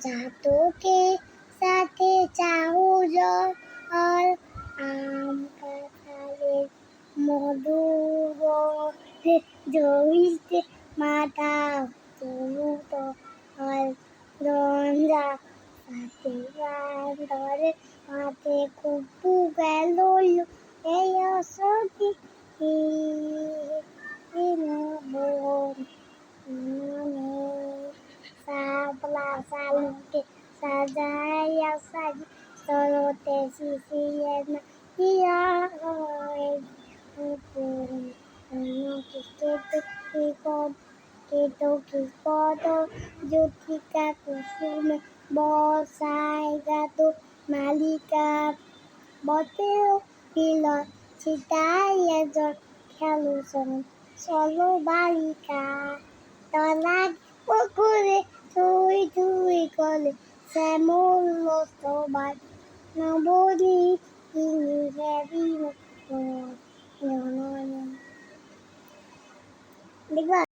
চাতকের সাথে চাউজল আম কাঁঠালের মধুর জড়িতে মাথা চলুত রঞ্জা সাথে বান্দরে মাঠে কুপু গেল এই অসতি Sabla salute sajaya saji solote sisiyena iya upuri keto jutika kusume bosai gato malika boteo pilo citaya jor খেলুসন চলো বালিকা তলার পুকুরে থুই থুই করে শ্যামল সবাই নবনী দেখবা